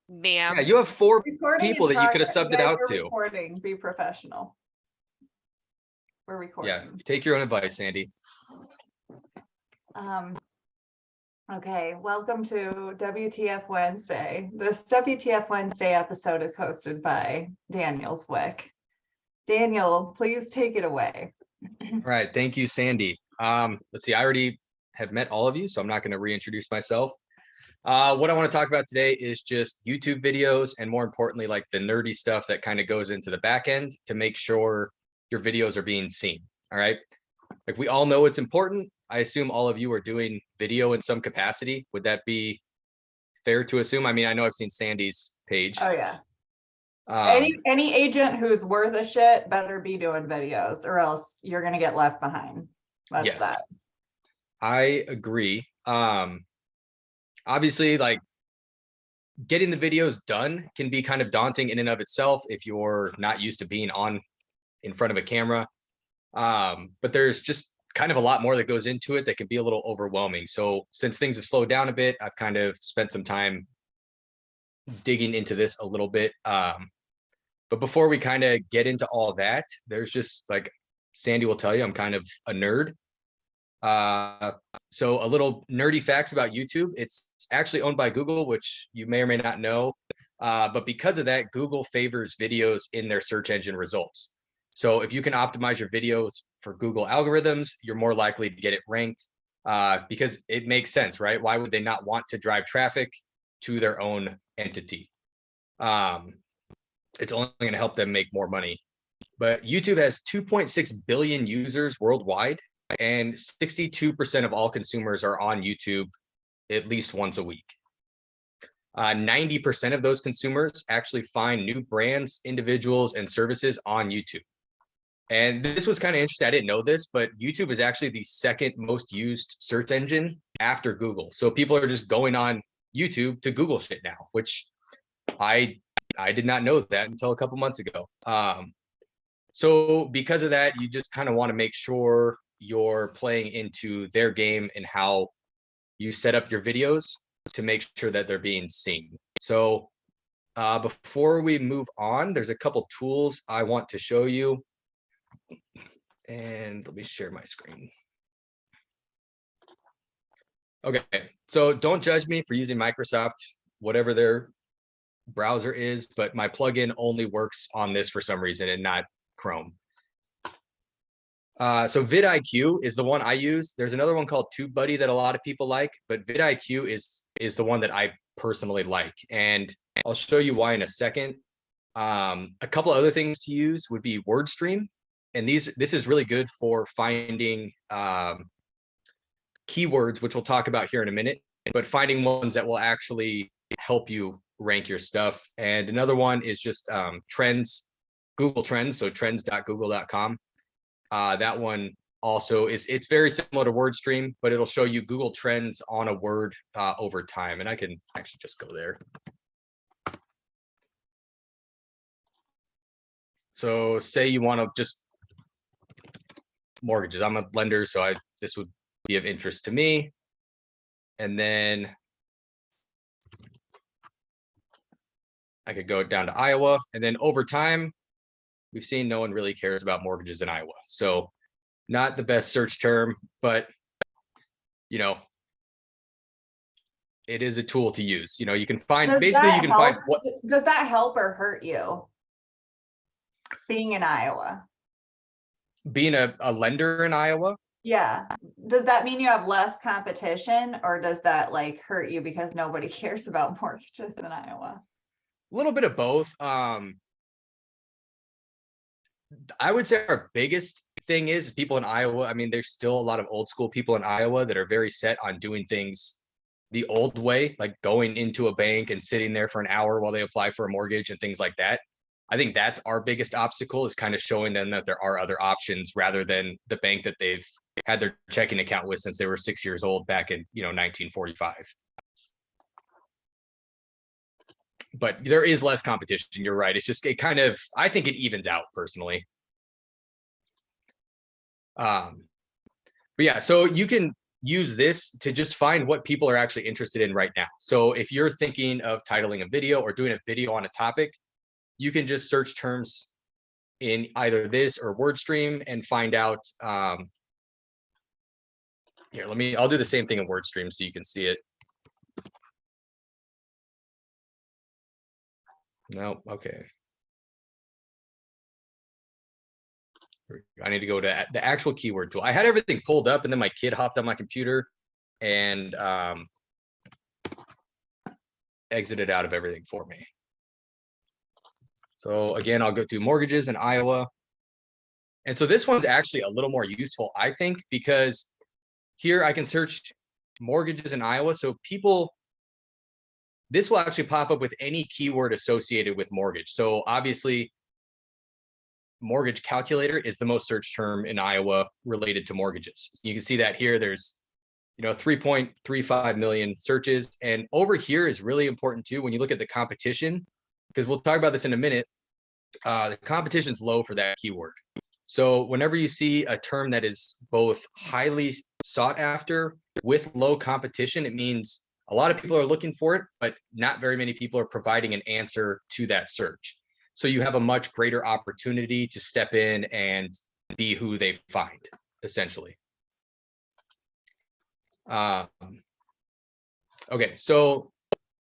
Ma'am. Yeah, you have 4 Recording people in that you could have progress. subbed it Guys, out we're to. Recording, be professional. We're recording. Yeah, take your own advice, Sandy. Okay, welcome to WTF Wednesday. This WTF Wednesday episode is hosted by Daniel Zwick. Daniel, please take it away. All right, thank you, Sandy. Let's see, I already have met all of you, so I'm not going to reintroduce myself. What I want to talk about today is just YouTube videos, and more importantly, like the nerdy stuff that kind of goes into the back end to make sure your videos are being seen. All right, like we all know it's important. I assume all of you are doing video in some capacity. Would that be fair to assume? I mean, I know I've seen Sandy's page. Oh yeah. Any agent who's worth a shit better be doing videos, or else you're gonna get left behind. That's yes, that. I agree. Obviously, like getting the videos done can be kind of daunting in and of itself if you're not used to being on in front of a camera. But there's just kind of a lot more that goes into it that can be a little overwhelming. So since things have slowed down a bit, I've kind of spent some time digging into this a little bit. But before we kind of get into all that, there's just like Sandy will tell you, I'm kind of a nerd. So a little nerdy facts about YouTube. It's actually owned by Google, which you may or may not know. But because of that, Google favors videos in their search engine results. So if you can optimize your videos for Google algorithms, you're more likely to get it ranked because it makes sense, right? Why would they not want to drive traffic to their own entity? It's only going to help them make more money. But YouTube has 2.6 billion users worldwide, and 62% of all consumers are on YouTube at least once a week. 90% of those consumers actually find new brands, individuals, and services on YouTube. And this was kind of interesting. I didn't know this, but YouTube is actually the second most used search engine after Google. So people are just going on YouTube to Google shit now, which I did not know that until a couple months ago. So because of that, you just kind of want to make sure you're playing into their game and how you set up your videos to make sure that they're being seen. So before we move on, there's a couple tools I want to show you. And let me share my screen. Okay, so don't judge me for using Microsoft, whatever their browser is, but my plugin only works on this for some reason and not Chrome. So vidIQ is the one I use. There's another one called TubeBuddy that a lot of people like, but vidIQ is the one that I personally like, and I'll show you why in a second. A couple other things to use would be WordStream, and this is really good for finding keywords, which we'll talk about here in a minute, but finding ones that will actually help you rank your stuff. And another one is just Trends, Google Trends, so trends.google.com. That one also it's very similar to WordStream, but it'll show you Google Trends on a word over time. And I can actually just go there. So say you want to just mortgages. I'm a lender, so this would be of interest to me. And then I could go down to Iowa, and then over time, we've seen no one really cares about mortgages in Iowa. So not the best search term, but you know, it is a tool to use. You know, you can find find what. Does that help or hurt you being in Iowa? Being a lender in Iowa? Yeah. Does that mean you have less competition, or does that like hurt you because nobody cares about mortgages in Iowa? A little bit of both. I would say our biggest thing is people in Iowa. I mean, there's still a lot of old school people in Iowa that are very set on doing things the old way, like going into a bank and sitting there for an hour while they apply for a mortgage and things like that. I think that's our biggest obstacle, is kind of showing them that there are other options rather than the bank that they've had their checking account with since they were 6 years old back in 1945. But there is less competition. You're right. It's just I think it evens out personally. But yeah, so you can use this to just find what people are actually interested in right now. So if you're thinking of titling a video or doing a video on a topic, you can just search terms in either this or WordStream and find out. Here, I'll do the same thing in WordStream so you can see it. No, okay. I need to go to the actual keyword tool. I had everything pulled up and then my kid hopped on my computer and exited out of everything for me. So again, I'll go to mortgages in Iowa. And so this one's actually a little more useful, I think, because here I can search mortgages in Iowa. So this will actually pop up with any keyword associated with mortgage. So obviously, mortgage calculator is the most searched term in Iowa related to mortgages. You can see that here. There's 3.35 million searches. And over here is really important too when you look at the competition, because we'll talk about this in a minute. The competition's low for that keyword. So whenever you see a term that is both highly sought after with low competition, it means a lot of people are looking for it, but not very many people are providing an answer to that search. So you have a much greater opportunity to step in and be who they find, essentially. Okay, so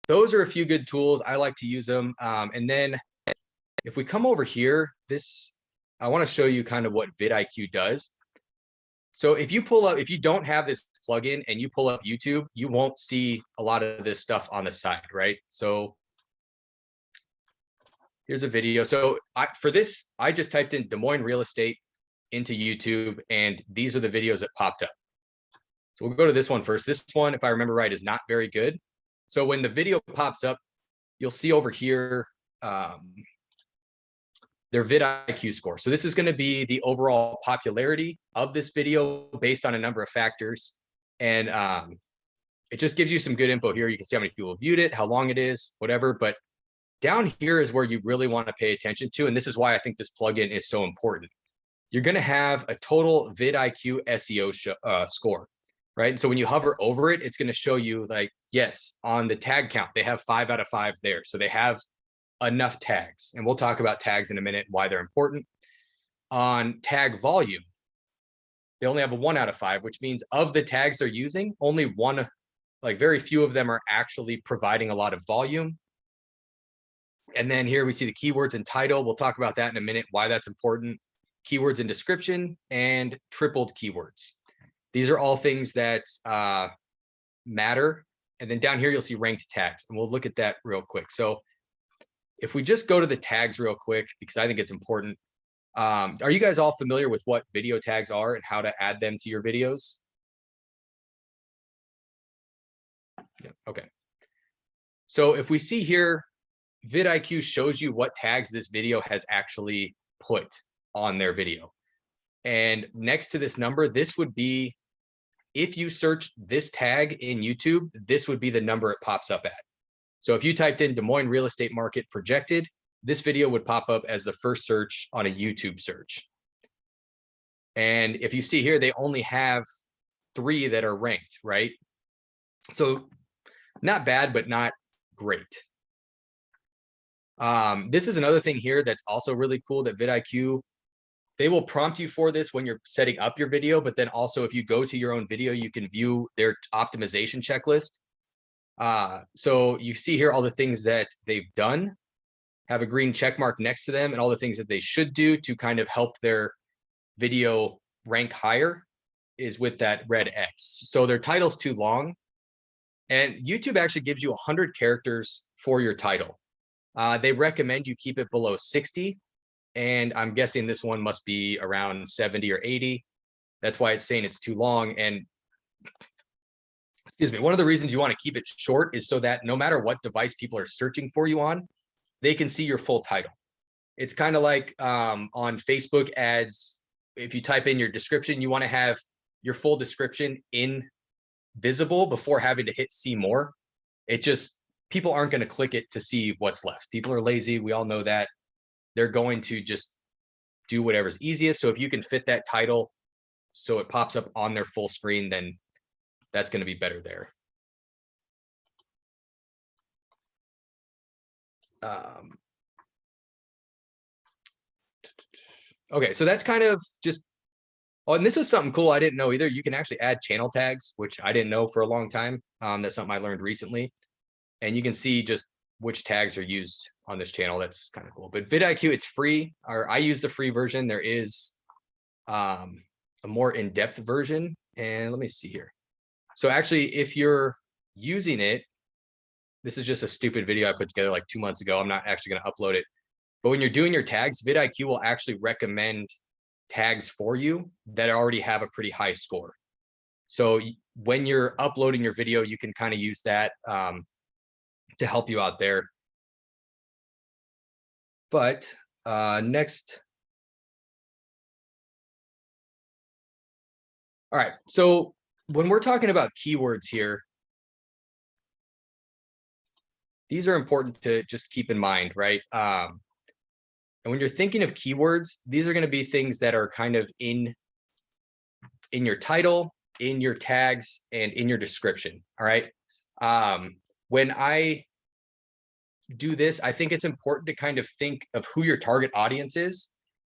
those are a few good tools. I like to use them. And then if we come over here, I want to show you kind of what vidIQ does. So if you don't have this plugin and you pull up YouTube, you won't see a lot of this stuff on the side, right? So here's a video. So for this, I just typed in Des Moines real estate into YouTube, and these are the videos that popped up. So we'll go to this one first. This one, if I remember right, is not very good. So when the video pops up, you'll see over here their vidIQ score. So this is going to be the overall popularity of this video based on a number of factors. And it just gives you some good info here. You can see how many people viewed it, how long it is, whatever. But down here is where you really want to pay attention to. And this is why I think this plugin is so important. You're going to have a total vidIQ SEO score, right? And so when you hover over it, it's going to show you like, yes, on the tag count, they have 5 out of 5 there. So they have enough tags. And we'll talk about tags in a minute, why they're important. On tag volume, they only have a 1 out of 5, which means of the tags they're using, only one, like very few of them are actually providing a lot of volume. And then here we see the keywords and title. We'll talk about that in a minute, why that's important. Keywords and description and tripled keywords. These are all things that matter. And then down here, you'll see ranked tags. And we'll look at that real quick. So if we just go to the tags real quick, because I think it's important. Are you guys all familiar with what video tags are and how to add them to your videos? Yeah, okay. So if we see here, vidIQ shows you what tags this video has actually put on their video. And next to this number, this would be, if you search this tag in YouTube, this would be the number it pops up at. So if you typed in Des Moines real estate market projected, this video would pop up as the first search on a YouTube search. And if you see here, they only have 3 that are ranked, right? So not bad, but not great. This is another thing here that's also really cool that vidIQ, they will prompt you for this when you're setting up your video, but then also if you go to your own video, you can view their optimization checklist. So you see here all the things that they've done, have a green check mark next to them, and all the things that they should do to kind of help their video rank higher is with that red X. So their title's too long. And YouTube actually gives you 100 characters for your title. They recommend you keep it below 60. And I'm guessing this one must be around 70 or 80. That's why it's saying it's too long. And excuse me, one of the reasons you want to keep it short is so that no matter what device people are searching for you on, they can see your full title. It's kind of like on Facebook ads. If you type in your description, you want to have your full description visible before having to hit see more. It just, people aren't going to click it to see what's left. People are lazy. We all know that. They're going to just do whatever's easiest. So if you can fit that title so it pops up on their full screen, then that's going to be better there. Okay, so that's kind of just, oh, and this is something cool I didn't know either. You can actually add channel tags, which I didn't know for a long time. That's something I learned recently. And you can see just which tags are used on this channel. That's kind of cool. But vidIQ, it's free, or I use the free version. There is a more in-depth version. And let me see here. So actually, if you're using it, this is just a stupid video I put together like 2 months ago. I'm not actually going to upload it. But when you're doing your tags, vidIQ will actually recommend tags for you that already have a pretty high score. So when you're uploading your video, you can kind of use that to help you out there. But next. All right, so when we're talking about keywords here, these are important to just keep in mind, right? And when you're thinking of keywords, these are going to be things that are kind of in your title, in your tags, and in your description. All right. When I do this, I think it's important to kind of think of who your target audience is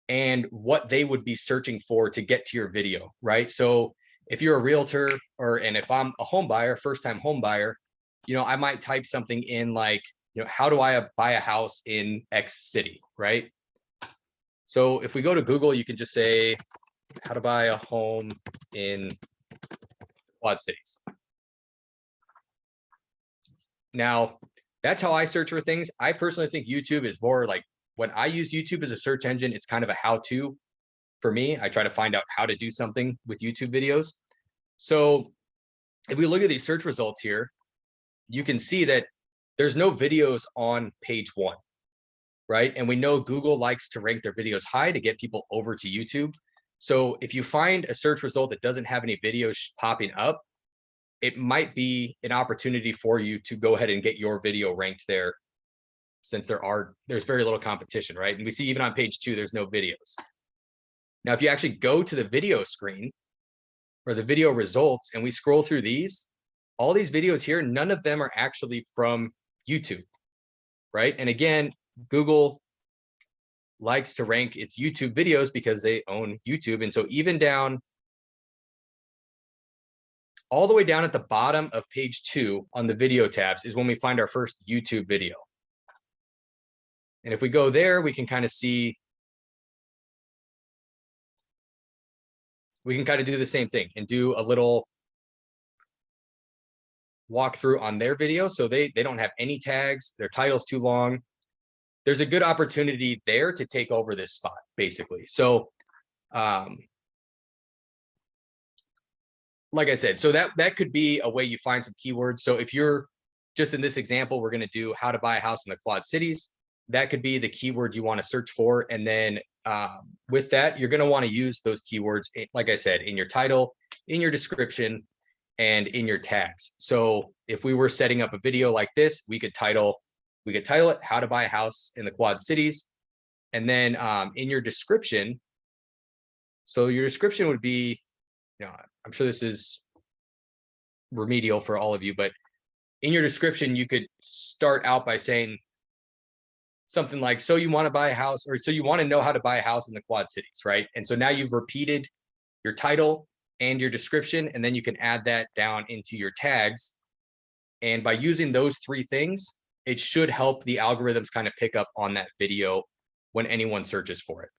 and what they would be searching for to get to your video, right? So if you're a realtor, and if I'm a home buyer, first-time home buyer, I might type something in like, how do I buy a house in X city, right? So if we go to Google, you can just say how to buy a home in Quad Cities. Now, that's how I search for things. I personally think YouTube is more like, when I use YouTube as a search engine, it's kind of a how-to for me. I try to find out how to do something with YouTube videos. So if we look at these search results here, you can see that there's no videos on page 1, right? And we know Google likes to rank their videos high to get people over to YouTube. So if you find a search result that doesn't have any videos popping up, it might be an opportunity for you to go ahead and get your video ranked there, since there's very little competition, right? And we see even on page 2, there's no videos. Now, if you actually go to the video screen or the video results and we scroll through these, all these videos here, none of them are actually from YouTube, right? And again, Google likes to rank its YouTube videos because they own YouTube. And so even down, all the way down at the bottom of page 2 on the video tabs is when we find our first YouTube video. And if we go there, we can kind of see, we can kind of do the same thing and do a little walkthrough on their video. So they don't have any tags, their title's too long. There's a good opportunity there to take over this spot, basically. So like I said, so that could be a way you find some keywords. So if you're just in this example, we're going to do how to buy a house in the Quad Cities. That could be the keyword you want to search for. And then with that, you're going to want to use those keywords, like I said, in your title, in your description, and in your tags. So if we were setting up a video like this, we could title it how to buy a house in the Quad Cities. And then in your description, so your description would be, I'm sure this is remedial for all of you, but in your description, you could start out by saying something like, so you want to buy a house, or so you want to know how to buy a house in the Quad Cities, right? And so now you've repeated your title and your description, and then you can add that down into your tags. And by using those 3 things, it should help the algorithms kind of pick up on that video when anyone searches for it.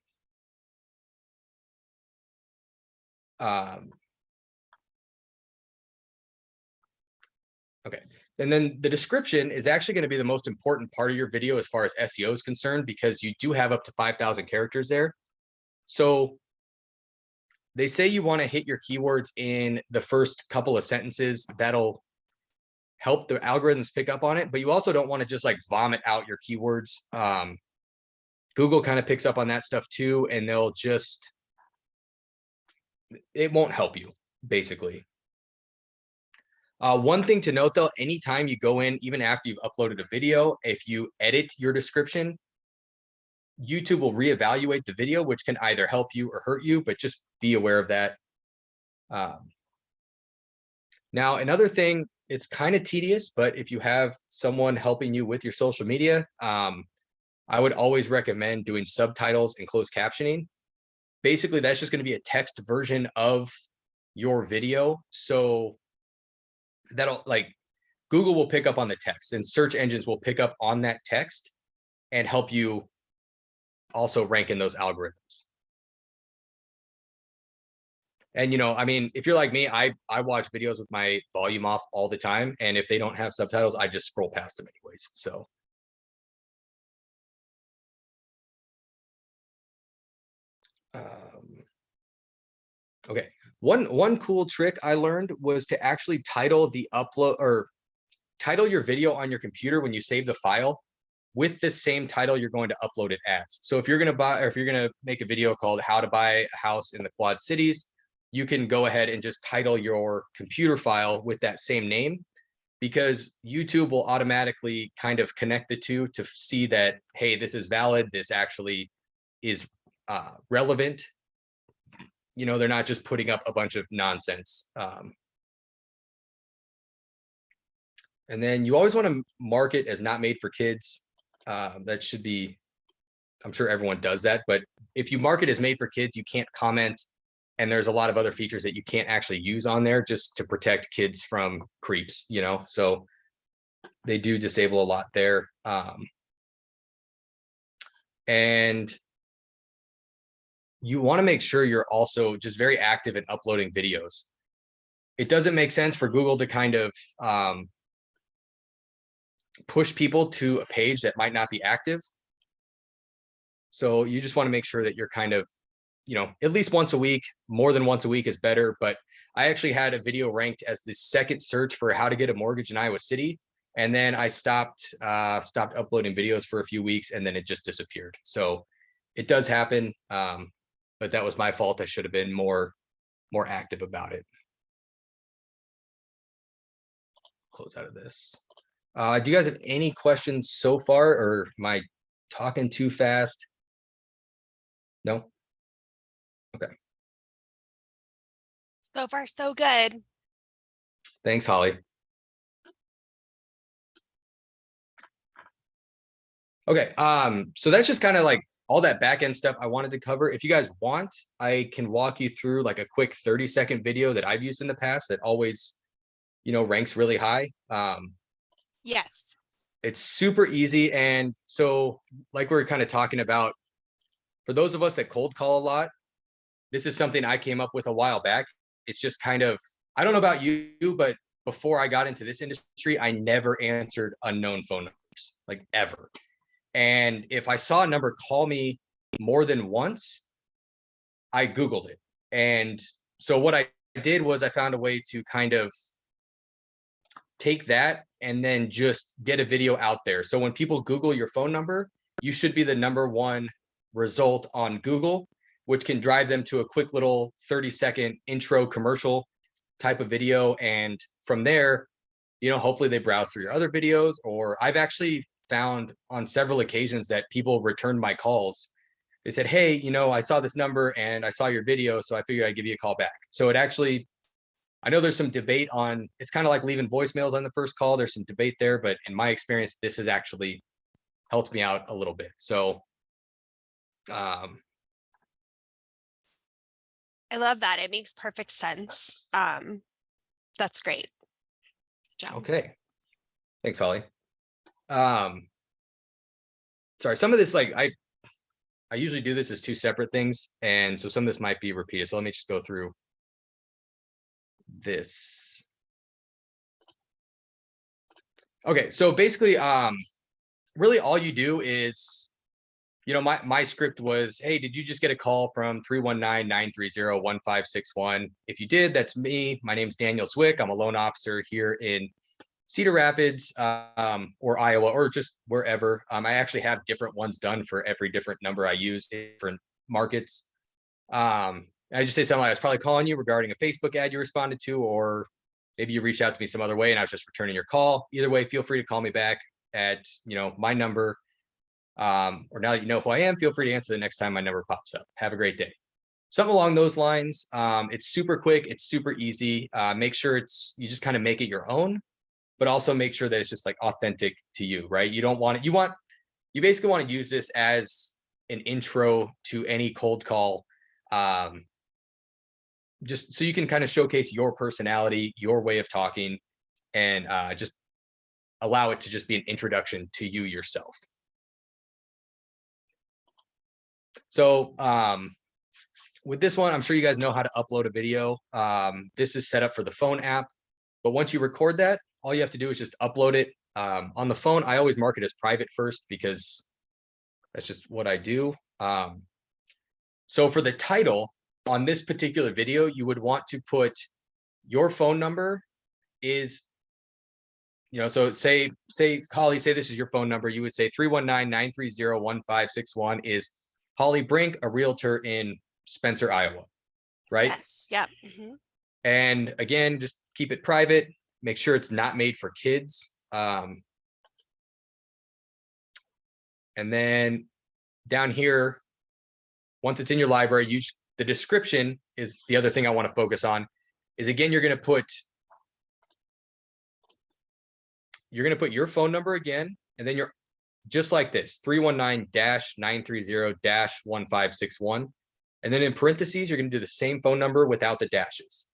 Okay, and then the description is actually going to be the most important part of your video as far as SEO is concerned, because you do have up to 5,000 characters there. So they say you want to hit your keywords in the first couple of sentences. That'll help the algorithms pick up on it, but you also don't want to just like vomit out your keywords. Google kind of picks up on that stuff too, and it won't help you, basically. One thing to note though, anytime you go in, even after you've uploaded a video, if you edit your description, YouTube will reevaluate the video, which can either help you or hurt you, but just be aware of that. Now, another thing, it's kind of tedious, but if you have someone helping you with your social media, I would always recommend doing subtitles and closed captioning. Basically, that's just going to be a text version of your video. So that'll like Google will pick up on the text and search engines will pick up on that text and help you also rank in those algorithms. And, you know, I mean, if you're like me, I watch videos with my volume off all the time. And if they don't have subtitles, I just scroll past them anyways. So. Okay. One cool trick I learned was to actually title the upload or title your video on your computer when you save the file with the same title you're going to upload it as. So if you're going to buy, or if you're going to make a video called how to buy a house in the Quad Cities, you can go ahead and just title your computer file with that same name, because YouTube will automatically kind of connect the two to see that, hey, this is valid. This actually is relevant. You know, they're not just putting up a bunch of nonsense. And then you always want to mark it as not made for kids. That should be, I'm sure everyone does that, but if you mark it as made for kids, you can't comment. And there's a lot of other features that you can't actually use on there just to protect kids from creeps, you know? So they do disable a lot there. And you want to make sure you're also just very active in uploading videos. It doesn't make sense for Google to kind of push people to a page that might not be active. So you just want to make sure that you're kind of, you know, at least once a week. More than once a week is better. But I actually had a video ranked as the second search for how to get a mortgage in Iowa City. And then I stopped uploading videos for a few weeks, and then it just disappeared. So it does happen. But that was my fault. I should have been more active about it. Close out of this. Do you guys have any questions so far, or am I talking too fast? No? Okay. So far, so good. Thanks, Holly. Okay, so that's just kind of like all that back end stuff I wanted to cover. If you guys want, I can walk you through like a quick 30-second video that I've used in the past that always, you know, ranks really high. Yes. It's super easy. And so like we were kind of talking about, for those of us that cold call a lot, this is something I came up with a while back. It's just kind of, I don't know about you, but before I got into this industry, I never answered unknown phone numbers, like ever. And if I saw a number call me more than once, I Googled it. And so what I did was I found a way to kind of take that and then just get a video out there. So when people Google your phone number, you should be the #1 result on Google, which can drive them to a quick little 30-second intro commercial type of video. And from there, you know, hopefully they browse through your other videos. Or I've actually found on several occasions that people returned my calls. They said, hey, you know, I saw this number and I saw your video, so I figured I'd give you a call back. So it actually, I know there's some debate on, it's kind of like leaving voicemails on the first call. There's some debate there, but in my experience, this has actually helped me out a little bit. So I love that. It makes perfect sense. That's great. Good job. okay. Thanks, Holly. Sorry, some of this, like I usually do this as two separate things, and so some of this might be repeated. So let me just go through this. Okay, so basically, really all you do is, you know, my script was, hey, did you just get a call from 319-930-1561? If you did, that's me. My name's Daniel Zwick. I'm a loan officer here in Cedar Rapids, or Iowa, or just wherever. I actually have different ones done for every different number I use in different markets. I just say something like, I was probably calling you regarding a Facebook ad you responded to, or maybe you reached out to me some other way and I was just returning your call. Either way, feel free to call me back at, you know, my number. Or now that you know who I am, feel free to answer the next time my number pops up. Have a great day. something along those lines. It's super quick. It's super easy. Make sure you just kind of make it your own, but also make sure that it's just like authentic to you, right? You don't want it. You basically want to use this as an intro to any cold call. Just so you can kind of showcase your personality, your way of talking, and just allow it to just be an introduction to you yourself. So with this one, I'm sure you guys know how to upload a video. This is set up for the phone app, but once you record that, all you have to do is just upload it. On the phone, I always mark it as private first because that's just what I do. So for the title on this particular video, you would want to put your phone number is, so say Holly, say this is your phone number. You would say 319-930-1561 is Holly Brink, a realtor in Spencer, Iowa, right? Yes. Yep. Mm-hmm. And again, just keep it private. Make sure it's not made for kids. And then down here, once it's in your library, the description is the other thing I want to focus on. Is again, you're going to put your phone number again, and then you're just like this, 319-930-1561. And then in parentheses, you're going to do the same phone number without the dashes.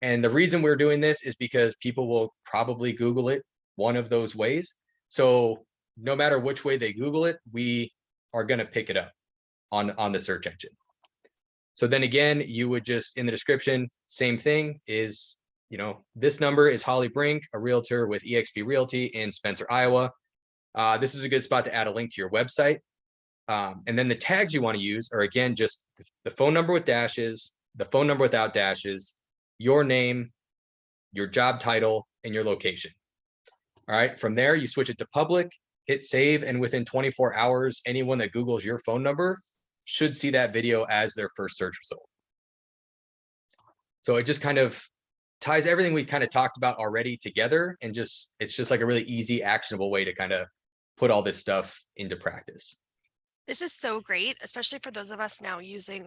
And the reason we're doing this is because people will probably Google it one of those ways. So no matter which way they Google it, we are going to pick it up on the search engine. So then again, you would just, in the description, same thing is, this number is Holly Brink, a realtor with eXp Realty in Spencer, Iowa. This is a good spot to add a link to your website. And then the tags you want to use are, again, just the phone number with dashes, the phone number without dashes, your name, your job title, and your location. All right. From there, you switch it to public, hit save, and within 24 hours, anyone that Googles your phone number should see that video as their first search result. So it just kind of ties everything we kind of talked about already together, and it's just like a really easy, actionable way to kind of put all this stuff into practice. This is so great, especially for those of us now using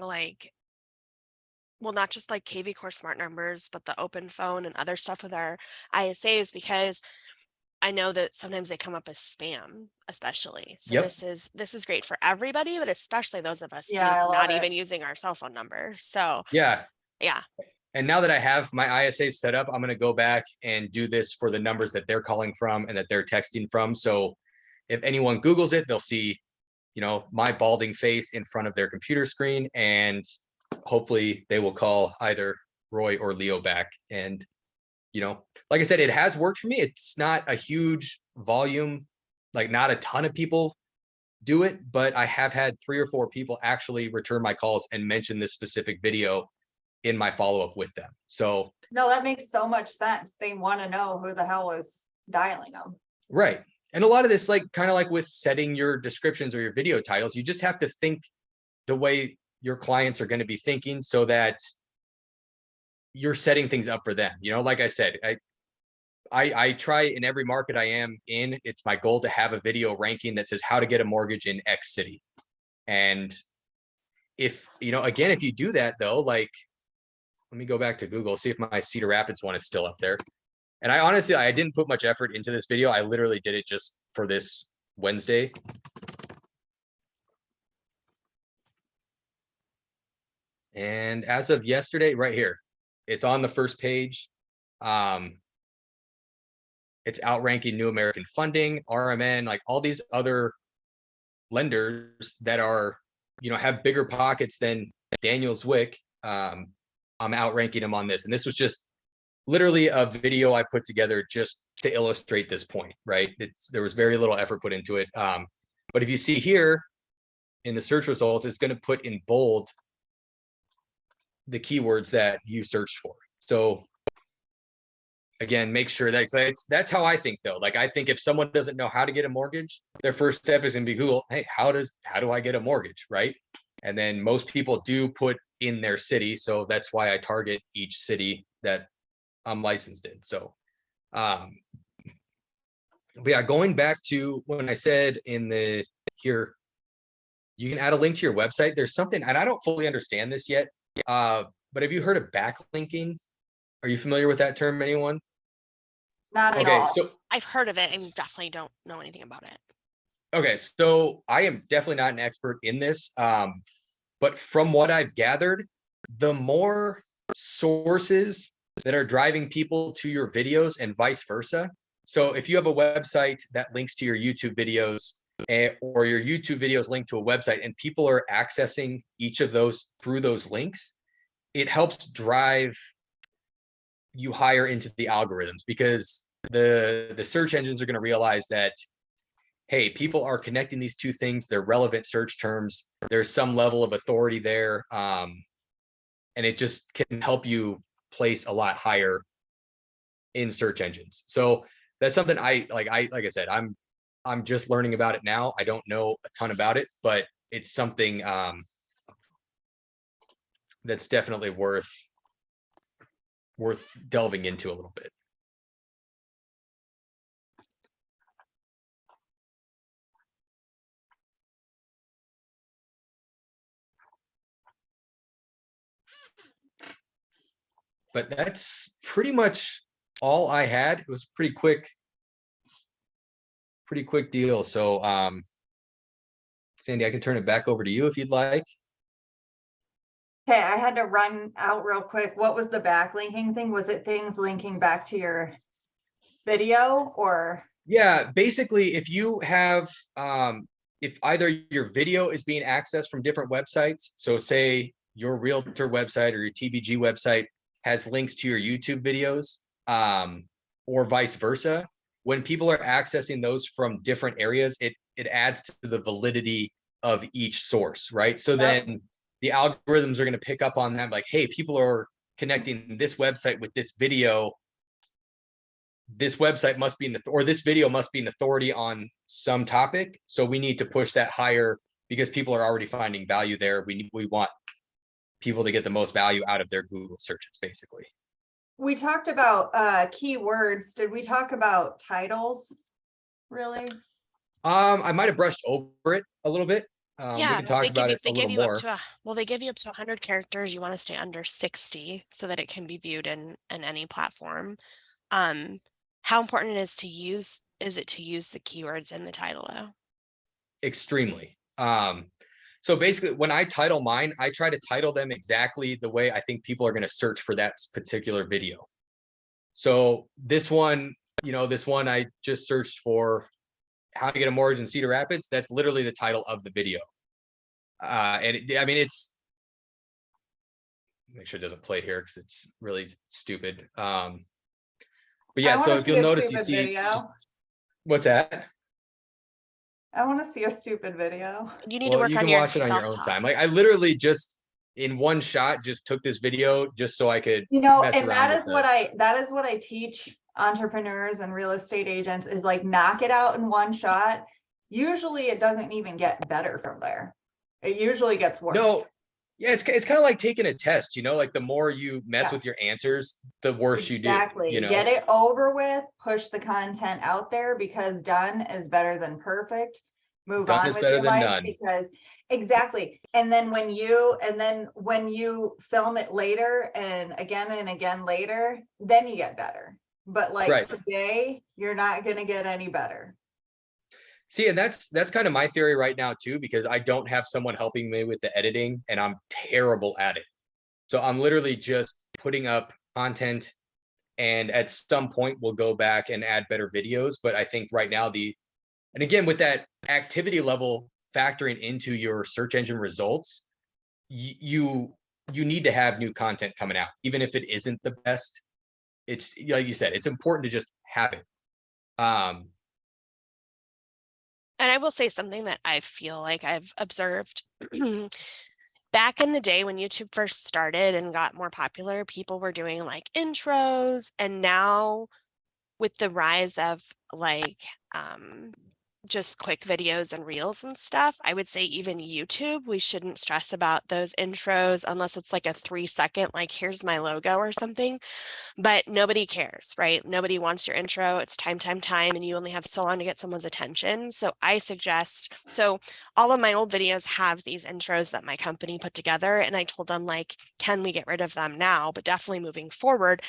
not just like KV Core smart numbers, but the open phone and other stuff with our ISAs, because I know that sometimes they come up as spam, especially. So Yep. This is great for everybody, but especially those of us not even using our cell phone number. So yeah. And now that I have my ISA set up, I'm going to go back and do this for the numbers that they're calling from and that they're texting from. So if anyone Googles it, they'll see, my balding face in front of their computer screen, and hopefully they will call either Roy or Leo back. And, like I said, it has worked for me. It's not a huge volume, like not a ton of people do it, but I have had 3 or 4 people actually return my calls and mention this specific video in my follow-up with them. So no, that makes so much sense. They want to know who the hell is dialing them. Right. And a lot of this, kind of like with setting your descriptions or your video titles, you just have to think the way your clients are going to be thinking so that you're setting things up for them. Like I said, I try in every market I am in, it's my goal to have a video ranking that says how to get a mortgage in X city. And if, again, if you do that though, let me go back to Google, see if my Cedar Rapids one is still up there. And I didn't put much effort into this video. I literally did it just for this Wednesday. And as of yesterday, right here, it's on the first page. It's outranking New American Funding, RMN, like all these other lenders that are, have bigger pockets than Daniel Zwick. I'm outranking him on this. And this was just literally a video I put together just to illustrate this point, right? There was very little effort put into it. But if you see here in the search results, it's going to put in bold the keywords that you searched for. So again, make sure that's how I think though. I think if someone doesn't know how to get a mortgage, their first step is going to be Google, hey, how do I get a mortgage, right? And then most people do put in their city. So that's why I target each city that I'm licensed in. So, but yeah, going back to when I said here, you can add a link to your website. There's something, and I don't fully understand this yet. But have you heard of backlinking? Are you familiar with that term, anyone? Not at Okay, all. so I've heard of it and definitely don't know anything about it. okay, so I am definitely not an expert in this, but from what I've gathered, the more sources that are driving people to your videos and vice versa. So if you have a website that links to your YouTube videos, or your YouTube videos link to a website, and people are accessing each of those through those links, it helps drive you higher into the algorithms, because the search engines are going to realize that, hey, people are connecting these two things, they're relevant search terms, there's some level of authority there, and it just can help you place a lot higher in search engines. So that's something I like I said, I'm just learning about it now. I don't know a ton about it, but it's something that's definitely worth delving into a little bit. But that's pretty much all I had. It was pretty quick deal. So Sandy, I can turn it back over to you if you'd like. Okay, I had to run out real quick. What was the backlinking thing? Was it things linking back to your video or? Yeah, basically, if you have if either your video is being accessed from different websites, so say your realtor website or your TBG website has links to your YouTube videos, or vice versa, when people are accessing those from different areas, it adds to the validity of each source, right? So then the algorithms are going to pick up on that, like, hey, people are connecting this website with this video. This website must be or this video must be an authority on some topic. So we need to push that higher because people are already finding value there. We want people to get the most value out of their Google searches, basically. We talked about keywords. Did we talk about titles? Really? I might have brushed over it a little bit. We Yeah, can talk about it a little more. They give you up to 100 characters. You want to stay under 60 so that it can be viewed in any platform. How important is it to use the keywords in the title though? Extremely. So basically, when I title mine, I try to title them exactly the way I think people are going to search for that particular video. So this one I just searched for how to get a mortgage in Cedar Rapids. That's literally the title of the video. And it's, make sure it doesn't play here because it's really stupid. But yeah, so if you'll notice, you see, what's that? I want to see a stupid video. You need to work on your watch it on your own time. Like I literally just in one shot just took this video just so I could and that is what I teach entrepreneurs and real estate agents is like knock it out in one shot. Usually it doesn't even get better from there. It usually gets worse. No, yeah, it's kind of like taking a test, like the more you mess with your answers, the worse you do. Exactly. Get it over with, push the content out there because done is better than perfect. Move on with your life because exactly. And then when you film it later and again later, then you get better. But like today, you're not going to get any better. See, and that's kind of my theory right now too, because I don't have someone helping me with the editing and I'm terrible at it. So I'm literally just putting up content and at some point we'll go back and add better videos. But I think right now and again, with that activity level factoring into your search engine results, you need to have new content coming out, even if it isn't the best. It's like you said, it's important to just have it. And I will say something that I feel like I've observed back in the day when YouTube first started and got more popular, people were doing like intros. And now with the rise of like just quick videos and reels and stuff. I would say even YouTube, we shouldn't stress about those intros unless it's like a 3-second, like here's my logo or something. But nobody cares, right? Nobody wants your intro. It's time, and you only have so long to get someone's attention. So I suggest, so all of my old videos have these intros that my company put together. And I told them, like, can we get rid of them now? But definitely moving forward,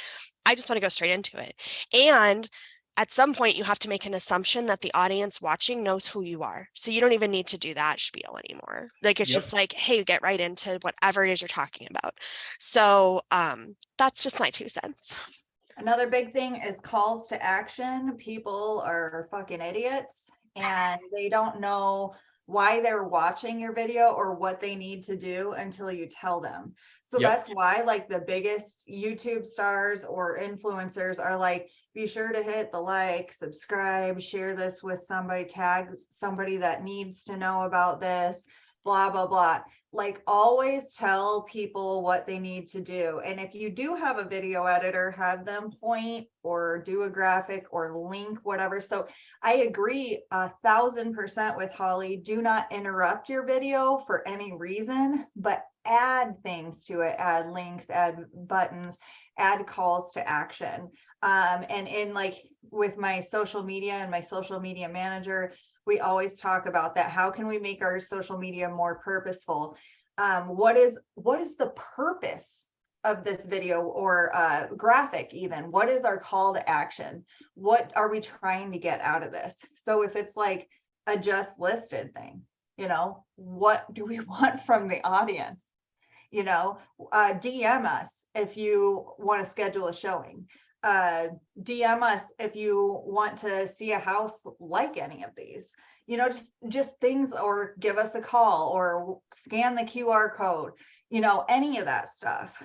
I just want to go straight into it. And at some point, you have to make an assumption that the audience watching knows who you are. So you don't even need to do that spiel anymore. Like, it's Yep. just like, hey, get right into whatever it is you're talking about. So that's just my 2 cents. Another big thing is calls to action. People are fucking idiots and they don't know why they're watching your video or what they need to do until you tell them. So Yep. that's why like the biggest YouTube stars or influencers are like, be sure to hit the like, subscribe, share this with somebody, tag somebody that needs to know about this, blah, blah, blah. Like always tell people what they need to do. And if you do have a video editor, have them point or do a graphic or link, whatever. So I agree 1,000% with Holly. Do not interrupt your video for any reason, but add things to it, add links, add buttons, add calls to action. And in like with my social media and my social media manager, we always talk about that. How can we make our social media more purposeful? What is the purpose of this video or graphic even? What is our call to action? What are we trying to get out of this? So if it's like a just listed thing, you know, what do we want from the audience? You know, DM us if you want to schedule a showing. DM us if you want to see a house like any of these, you know, just things, or give us a call or scan the QR code, you know, any of that stuff.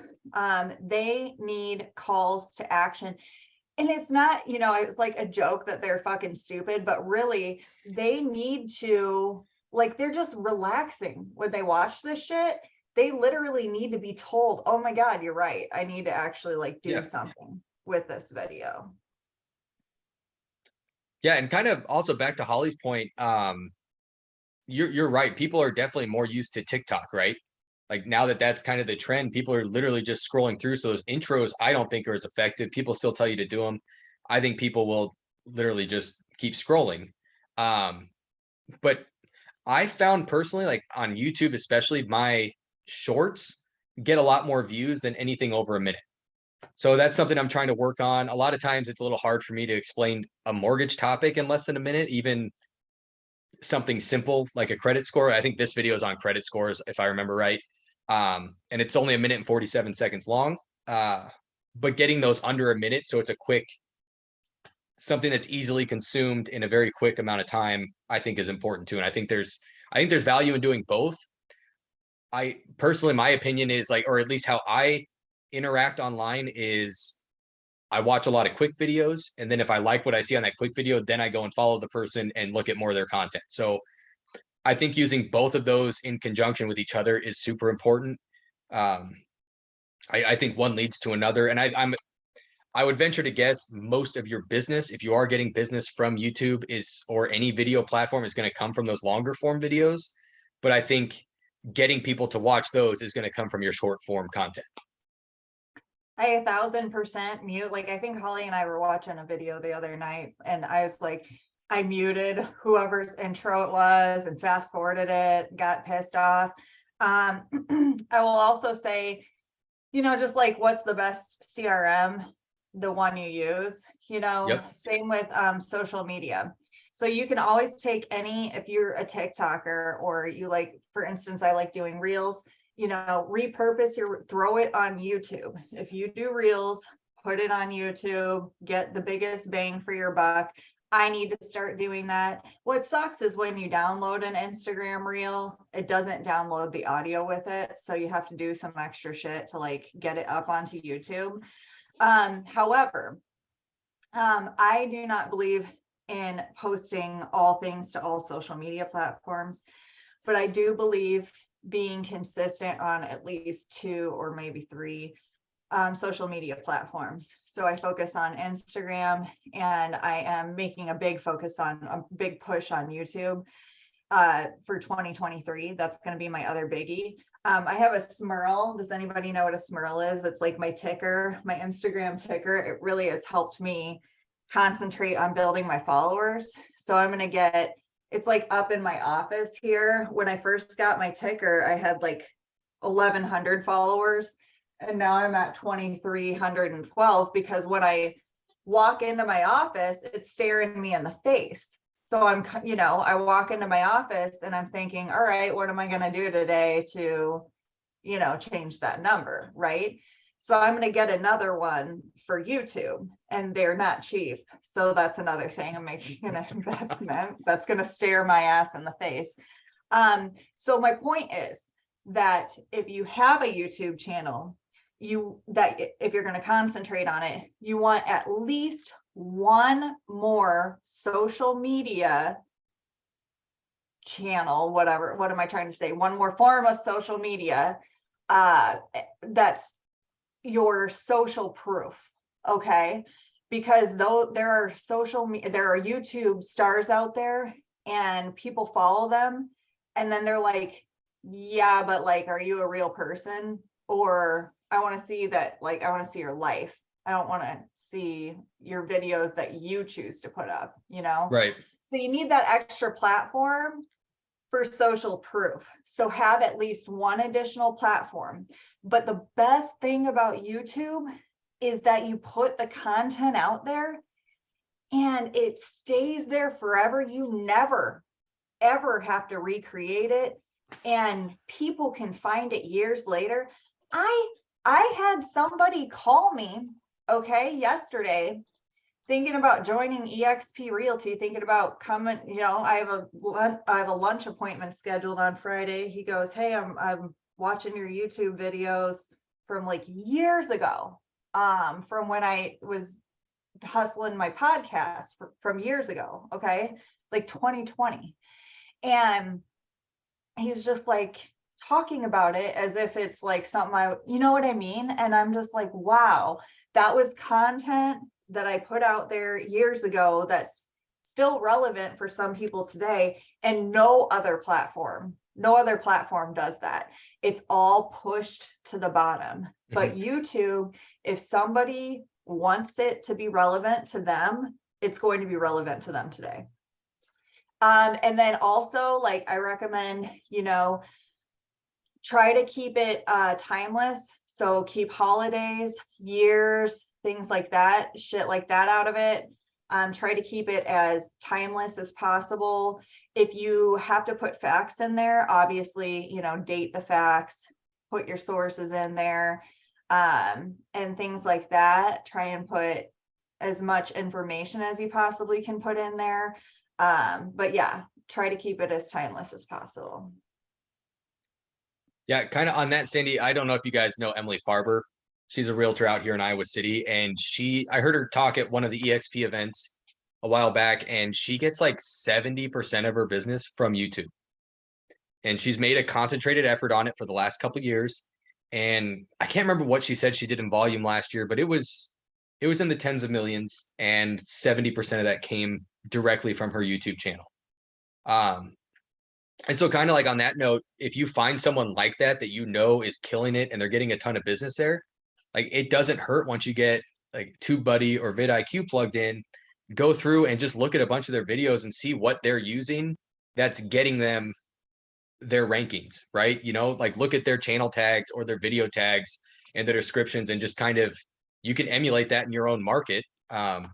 They need calls to action. And it's not, you know, it's like a joke that they're fucking stupid, but really they need to, like, they're just relaxing when they watch this shit. They literally need to be told, oh my God, you're right. I need to actually like do something with this video. Yeah, and kind of also back to Holly's point, you're right. People are definitely more used to TikTok, right? Like now that that's kind of the trend, people are literally just scrolling through. So those intros, I don't think are as effective. People still tell you to do them. I think people will literally just keep scrolling. But I found personally, like on YouTube, especially, my shorts get a lot more views than anything over a minute. So that's something I'm trying to work on. A lot of times it's a little hard for me to explain a mortgage topic in less than a minute, even something simple like a credit score. I think this video is on credit scores, if I remember right. And it's only 1 minute and 47 seconds long. But getting those under a minute, so it's a quick, something that's easily consumed in a very quick amount of time, I think is important too. And I think there's value in doing both. I personally, my opinion is like, or at least how I interact online is I watch a lot of quick videos. And then if I like what I see on that quick video, then I go and follow the person and look at more of their content. So I think using both of those in conjunction with each other is super important. I think one leads to another. And I would venture to guess most of your business, if you are getting business from YouTube, is, or any video platform, is going to come from those longer form videos. But I think getting people to watch those is going to come from your short form content. I 1,000% mute. Like I think Holly and I were watching a video the other night and I was like, I muted whoever's intro it was and fast forwarded it, got pissed off. I will also say, you know, just like what's the best CRM, the one you use, you know. Yep. Same with social media. So you can always take any, if you're a TikToker or you like, for instance, I like doing reels, you know, repurpose your, throw it on YouTube. If you do reels, put it on YouTube, get the biggest bang for your buck. I need to start doing that. What sucks is when you download an Instagram reel, it doesn't download the audio with it. So you have to do some extra shit to like get it up onto YouTube. However, I do not believe in posting all things to all social media platforms, but I do believe being consistent on at least 2 or maybe 3 social media platforms. So I focus on Instagram, and I am making a big push on YouTube for 2023. That's going to be my other biggie. I have a Smurl. Does anybody know what a Smurl is? It's like my ticker, my Instagram ticker. It really has helped me concentrate on building my followers. So I'm going to get, it's like up in my office here. When I first got my ticker, I had like 1,100 followers. And now I'm at 2,312 because when I walk into my office, it's staring me in the face. So I'm, I walk into my office and I'm thinking, all right, what am I going to do today to, change that number, right? So I'm going to get another one for YouTube, and they're not cheap. So that's another thing. I'm making an investment that's going to stare my ass in the face. So my point is that if you have a YouTube channel, if you're going to concentrate on it, you want at least one more social media channel, whatever, what am I trying to say? One more form of social media that's your social proof, okay? Because though there are YouTube stars out there and people follow them, and then they're like, yeah, but like, are you a real person? Or I want to see that, like, I want to see your life. I don't want to see your videos that you choose to put up, Right. So you need that extra platform for social proof. So have at least one additional platform. But the best thing about YouTube is that you put the content out there and it stays there forever. You never, ever have to recreate it. And people can find it years later. I had somebody call me, yesterday, thinking about joining eXp Realty, thinking about coming, I have a lunch appointment scheduled on Friday. He goes, hey, I'm watching your YouTube videos from like years ago, from when I was hustling my podcast from years ago, like 2020. And he's just like talking about it as if it's like something you know what I mean? And I'm just like, wow, that was content that I put out there years ago that's still relevant for some people today, and no other platform does that. It's all pushed to the bottom. But YouTube, if somebody wants it to be relevant to them, it's going to be relevant to them today. And then also, like, I recommend, try to keep it timeless. So keep holidays, years, things like that, shit like that out of it. Try to keep it as timeless as possible. If you have to put facts in there, obviously, date the facts, put your sources in there, and things like that. Try and put as much information as you possibly can put in there. But yeah, try to keep it as timeless as possible. Yeah, kind of on that, Sandy, I don't know if you guys know Emily Farber. She's a realtor out here in Iowa City, and I heard her talk at one of the EXP events a while back, and she gets like 70% of her business from YouTube. And she's made a concentrated effort on it for the last couple of years. And I can't remember what she said she did in volume last year, but it was in the tens of millions, and 70% of that came directly from her YouTube channel. And so kind of like on that note, if you find someone like that is killing it and they're getting a ton of business there, like, it doesn't hurt once you get like TubeBuddy or vidIQ plugged in, go through and just look at a bunch of their videos and see what they're using that's getting them their rankings, right? Like, look at their channel tags or their video tags and their descriptions, and just kind of, you can emulate that in your own market. Kind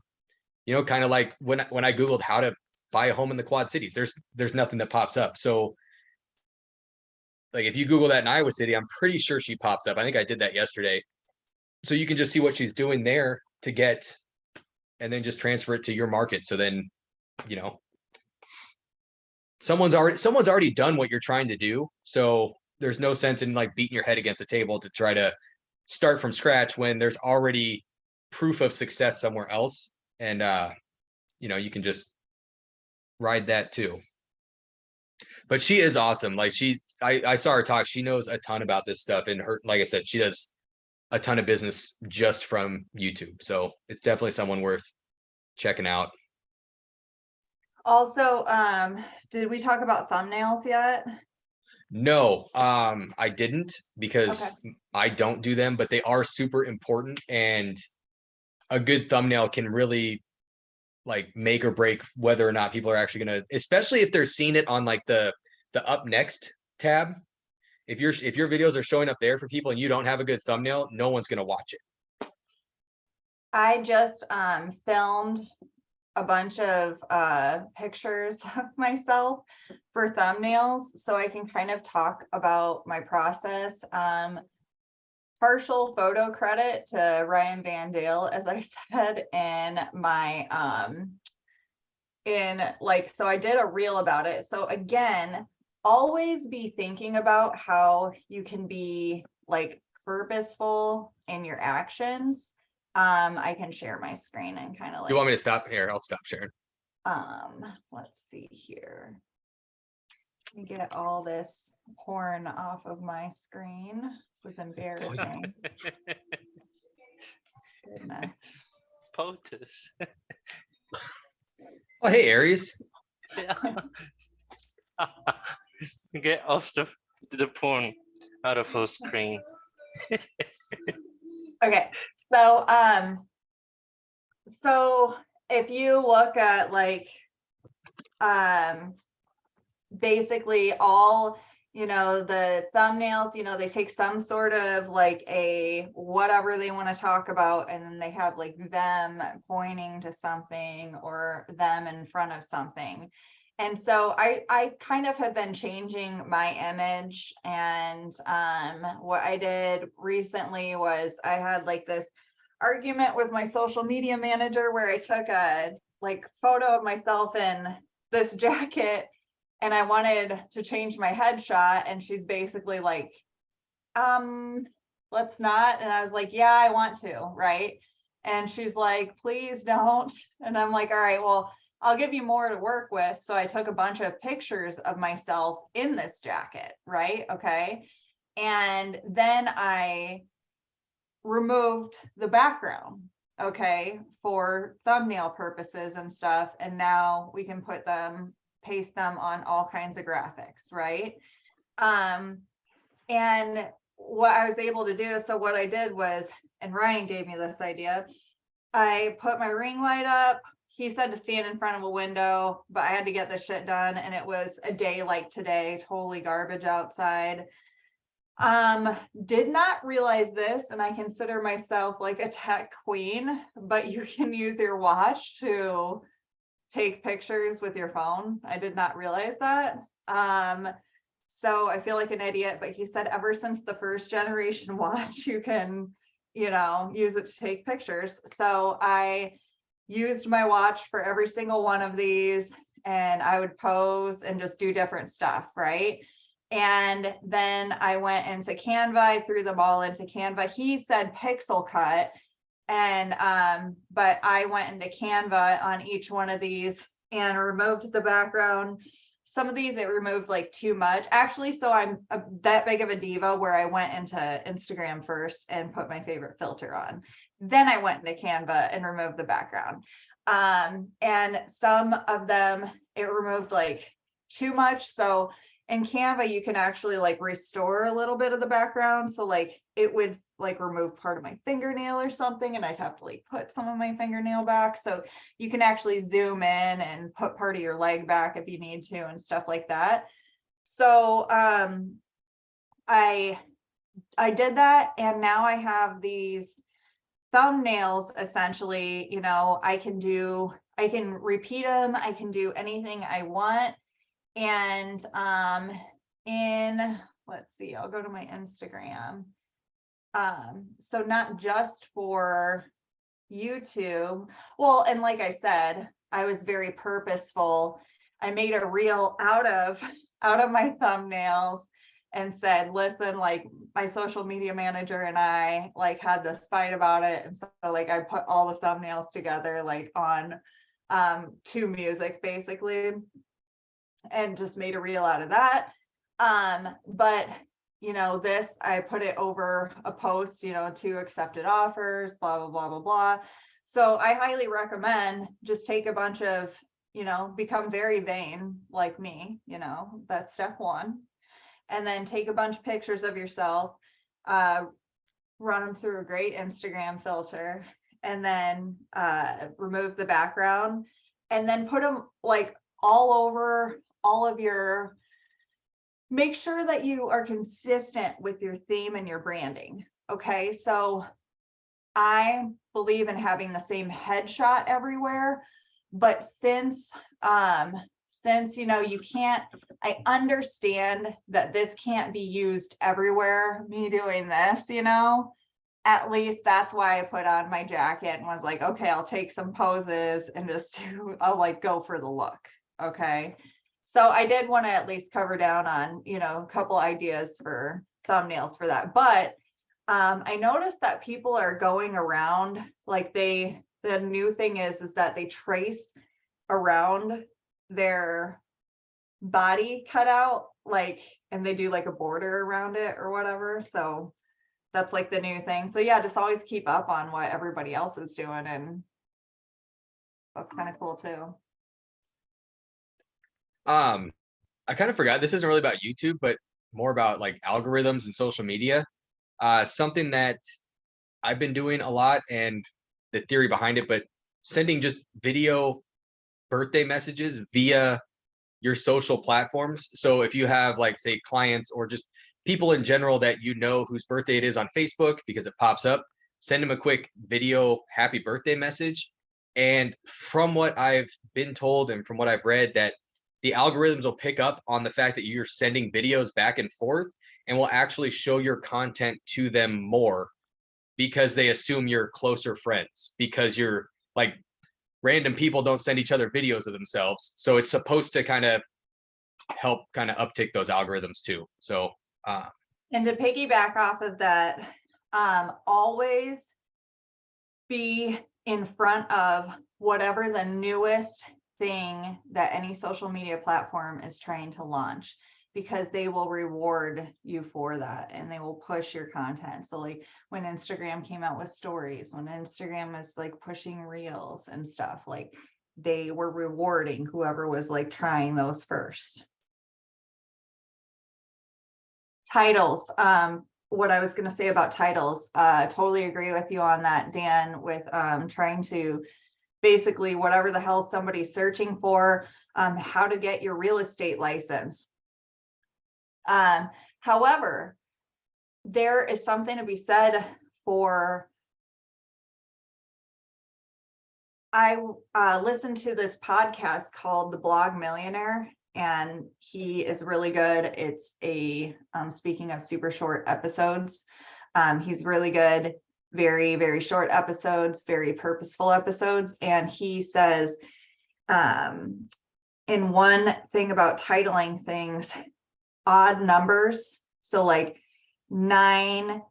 of like when I Googled how to buy a home in the Quad Cities, there's nothing that pops up. So like, if you Google that in Iowa City, I'm pretty sure she pops up. I think I did that yesterday. So you can just see what she's doing there to get, and then just transfer it to your market. So then, someone's already done what you're trying to do. So there's no sense in like beating your head against a table to try to start from scratch when there's already proof of success somewhere else. And, you can just ride that too. But she is awesome. Like, I saw her talk. She knows a ton about this stuff, and her, like I said, she does a ton of business just from YouTube. So it's definitely someone worth checking out. Also, did we talk about thumbnails yet? No, I didn't Okay. because I don't do them, but they are super important, and a good thumbnail can really like make or break whether or not people are actually gonna, especially if they're seeing it on like the up next tab. If your videos are showing up there for people and you don't have a good thumbnail, no one's gonna watch it. I just filmed a bunch of pictures of myself for thumbnails, so I can kind of talk about my process. Partial photo credit to Ryan Van Dale, as I said in my so I did a reel about it. So again, always be thinking about how you can be like purposeful in your actions. I can share my screen and kind of like, You want me to stop here? I'll stop sharing. let's see here. Let me get all this porn off of my screen. This is embarrassing. Goodness. POTUS. Oh, hey, Aries. Yeah. Get off the porn out of full screen. Okay, so if you look at like basically all, the thumbnails, they take some sort of like a whatever they want to talk about, and then they have like them pointing to something or them in front of something. And so I kind of have been changing my image, and what I did recently was I had like this argument with my social media manager where I took a like photo of myself in this jacket, and I wanted to change my headshot, and she's basically like, let's not. And I was like, yeah, I want to, right? And she's like, please don't. And I'm like, all right, well, I'll give you more to work with. So I took a bunch of pictures of myself in this jacket, right? Okay. And then I removed the background, okay, for thumbnail purposes and stuff. And now we can paste them on all kinds of graphics, right? And what I was able to do, so what I did was, and Ryan gave me this idea, I put my ring light up. He said to stand in front of a window, but I had to get this shit done, and it was a day like today, totally garbage outside. Did not realize this, and I consider myself like a tech queen, but you can use your watch to take pictures with your phone. I did not realize that. So I feel like an idiot, but he said ever since the first generation watch, you can, use it to take pictures. So I used my watch for every single one of these, and I would pose and just do different stuff, right? And then I went into Canva, I threw them all into Canva. He said pixel cut, and but I went into Canva on each one of these and removed the background. Some of these it removed like too much, actually. So I'm that big of a diva where I went into Instagram first and put my favorite filter on. Then I went into Canva and removed the background. And some of them it removed like too much. So in Canva, you can actually like restore a little bit of the background. So like it would like remove part of my fingernail or something, and I'd have to like put some of my fingernail back. So you can actually zoom in and put part of your leg back if you need to and stuff like that. So I did that, and now I have these thumbnails essentially. I can repeat them, I can do anything I want. And let's see, I'll go to my Instagram. So not just for YouTube. Well, and like I said, I was very purposeful. I made a reel out of my thumbnails and said, listen, like my social media manager and I like had this fight about it. And so like I put all the thumbnails together like on to music basically, and just made a reel out of that. But you know, this, I put it over a post, you know, 2 accepted offers, blah, blah, blah, blah, blah. So I highly recommend just take a bunch of, you know, become very vain like me, you know, that's step 1. And then take a bunch of pictures of yourself, run them through a great Instagram filter, and then remove the background, and then put them like all over all of your, make sure that you are consistent with your theme and your branding. Okay, so I believe in having the same headshot everywhere, but since you know, you can't, I understand that this can't be used everywhere, me doing this, you know, at least that's why I put on my jacket and was like, okay, I'll take some poses and just I'll like go for the look. Okay. So I did want to at least cover down on, you know, a couple ideas for thumbnails for that. But I noticed that people are going around, like the new thing is that they trace around their body cutout, like, and they do like a border around it or whatever. So that's like the new thing. So yeah, just always keep up on what everybody else is doing, and that's kind of cool too. I kind of forgot, this isn't really about YouTube, but more about like algorithms and social media. Something that I've been doing a lot, and the theory behind it, but sending just video birthday messages via your social platforms. So if you have like, say, clients or just people in general that you know whose birthday it is on Facebook because it pops up, send them a quick video happy birthday message. And from what I've been told and from what I've read, that the algorithms will pick up on the fact that you're sending videos back and forth and will actually show your content to them more, because they assume you're closer friends, because you're like, random people don't send each other videos of themselves. So it's supposed to kind of help kind of uptick those algorithms too. So and to piggyback off of that, always be in front of whatever the newest thing that any social media platform is trying to launch, because they will reward you for that and they will push your content. So like when Instagram came out with stories, when Instagram was like pushing reels and stuff, like they were rewarding whoever was like trying those first. Titles. What I was going to say about titles, totally agree with you on that, Dan, with trying to basically whatever the hell somebody's searching for, how to get your real estate license. However, there is something to be said for, I listened to this podcast called The Blog Millionaire, and he is really good. It's a, speaking of super short episodes, he's really good, very, very short episodes, very purposeful episodes. And he says, in one thing about titling things, odd numbers. So like 9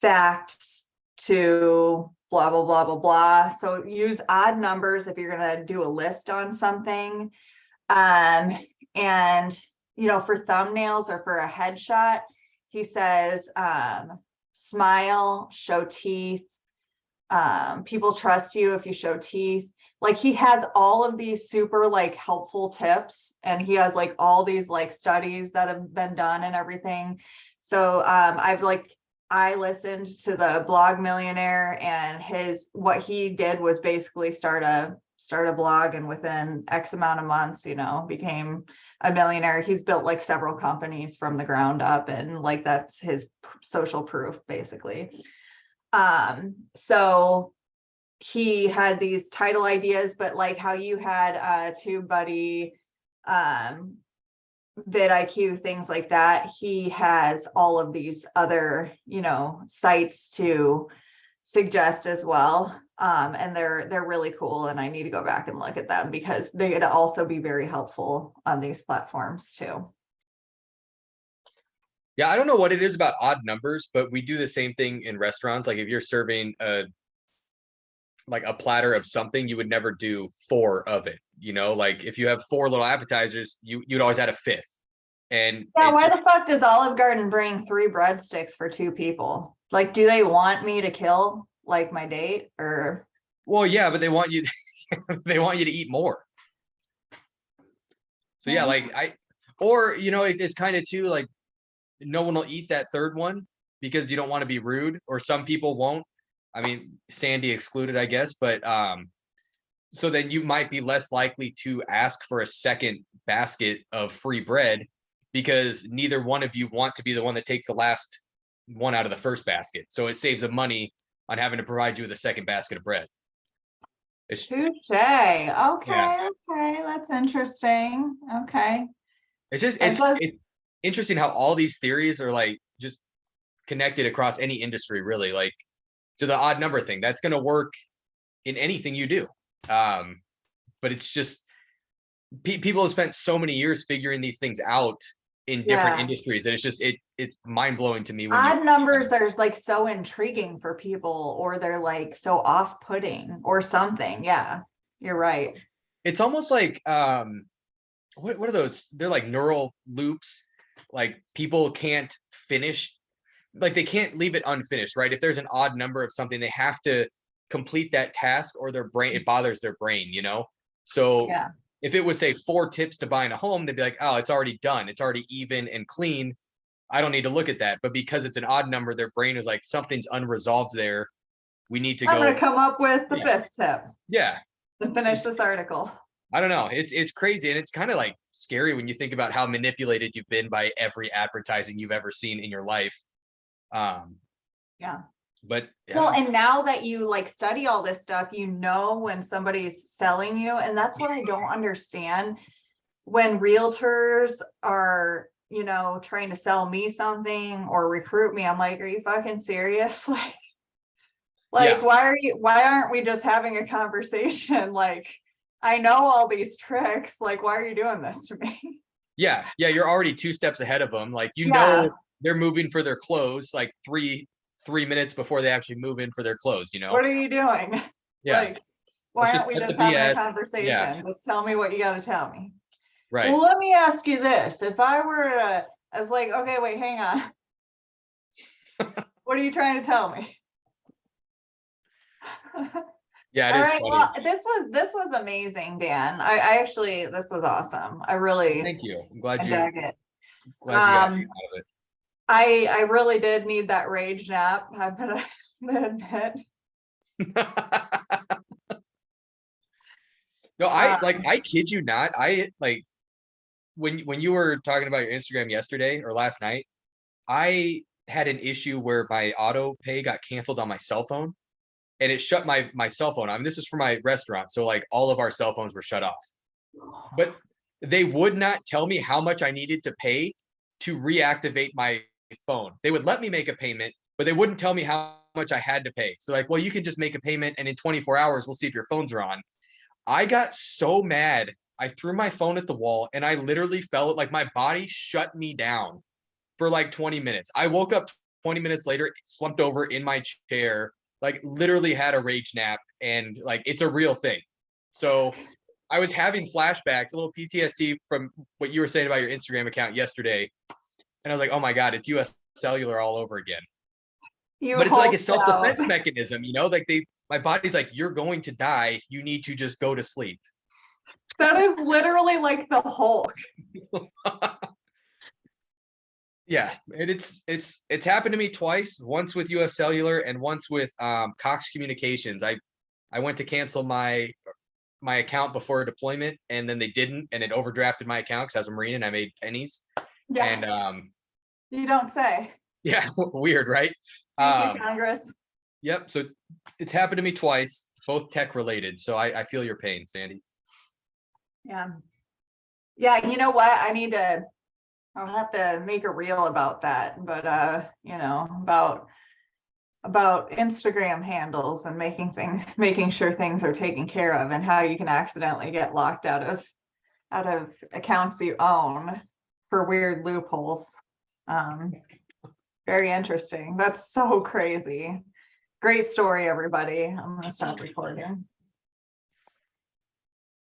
facts to blah, blah, blah, blah, blah. So use odd numbers if you're going to do a list on something. And, you know, for thumbnails or for a headshot, he says, smile, show teeth. People trust you if you show teeth. Like he has all of these super like helpful tips, and he has like all these like studies that have been done and everything. So I listened to the Blog Millionaire, and what he did was basically start a blog, and within X amount of months, you know, became a millionaire. He's built like several companies from the ground up, and like that's his social proof basically. So he had these title ideas, but like how you had TubeBuddy, vidIQ, things like that, he has all of these other, you know, sites to suggest as well. And they're really cool, and I need to go back and look at them because they could also be very helpful on these platforms too. yeah, I don't know what it is about odd numbers, but we do the same thing in restaurants. Like if you're serving a platter of something, you would never do 4 of it. You know, like if you have 4 little appetizers, you'd always add a 5th. And Yeah, it why just- the fuck does Olive Garden bring 3 breadsticks for 2 people? Like, do they want me to kill like my date or? well, yeah, but they want you they want you to eat more. So yeah, like or it's kind of too like no one will eat that third one because you don't want to be rude, or some people won't. I mean, Sandy excluded, I guess, but so then you might be less likely to ask for a second basket of free bread because neither one of you want to be the one that takes the last one out of the first basket. So it saves them money on having to provide you with a second basket of bread. It's, Touche. Okay, Yeah. okay, that's interesting. Okay. it's just And plus- it's interesting how all these theories are like just connected across any industry, really. Like to the odd number thing, that's going to work in anything you do. But it's just people have spent so many years figuring these things out in different Yeah. industries, and it's just it's mind blowing to me when Odd numbers are like so intriguing for people, or they're like so off-putting or something. Yeah, you're right. it's almost like what are those? They're like neural loops. Like people can't finish, like they can't leave it unfinished, right? If there's an odd number of something, they have to complete that task or their brain, it bothers their brain, So Yeah. if it was say 4 tips to buying a home, they'd be like, oh, it's already done. It's already even and clean. I don't need to look at that. But because it's an odd number, their brain is like, something's unresolved there. We need to I'm go. gonna come up with the Yeah. 5th tip Yeah. to finish this article. I don't know. It's crazy. And it's kind of like scary when you think about how manipulated you've been by every advertising you've ever seen in your life. Yeah. But Well, and now that you like study all this stuff, when somebody's selling you, and that's what I don't understand. When realtors are, trying to sell me something or recruit me, I'm like, are you fucking serious? Like, Yeah. why aren't we just having a conversation? Like, I know all these tricks. Like, why are you doing this to me? Yeah. You're already 2 steps ahead of them. Like, Yeah. they're moving for their clothes like 3 minutes before they actually move in for their clothes, What are you doing? Yeah. Like, why Let's aren't just we cut just the having a BS. conversation? Yeah. Just tell me what you got to tell me. Right. Well, let me ask you this. If I were to, I was like, okay, wait, hang on. What are you trying to tell me? Yeah, it All is right, funny. well, this was amazing, Dan. I actually, this was awesome. I really Thank you. I'm glad you dug it. got you out of I really did need that rage nap. I'm gonna admit. it. No, I kid you not. I like when you were talking about your Instagram yesterday or last night, I had an issue where my auto pay got canceled on my cell phone and it shut my cell phone. I mean, this is for my restaurant. So like all of our cell phones were shut off. But they would not tell me how much I needed to pay to reactivate my phone. They would let me make a payment, but they wouldn't tell me how much I had to pay. So like, well, you can just make a payment and in 24 hours, we'll see if your phones are on. I got so mad. I threw my phone at the wall and I literally felt like my body shut me down for like 20 minutes. I woke up 20 minutes later, slumped over in my chair, like literally had a rage nap, and like it's a real thing. So I was having flashbacks, a little PTSD from what you were saying about your Instagram account yesterday. And I was like, oh my God, it's US Cellular all over again. But it's like a self-defense mechanism, like my body's like, you're going to die. You need to just go to sleep. That is literally like the Hulk. Yeah, and it's happened to me twice, once with US Cellular and once with Cox Communications. I went to cancel my account before deployment and then they didn't, and it overdrafted my account because as a Marine and I made pennies. Yeah. And You don't say. yeah, weird, right? Thank you, Congress. Yep. So it's happened to me twice, both tech related. So I feel your pain, Sandy. Yeah. Yeah, you know what? I'll have to make a reel about that, but about Instagram handles and making sure things are taken care of and how you can accidentally get locked out of accounts you own for weird loopholes. Very interesting. That's so crazy. Great story, everybody. I'm gonna stop recording.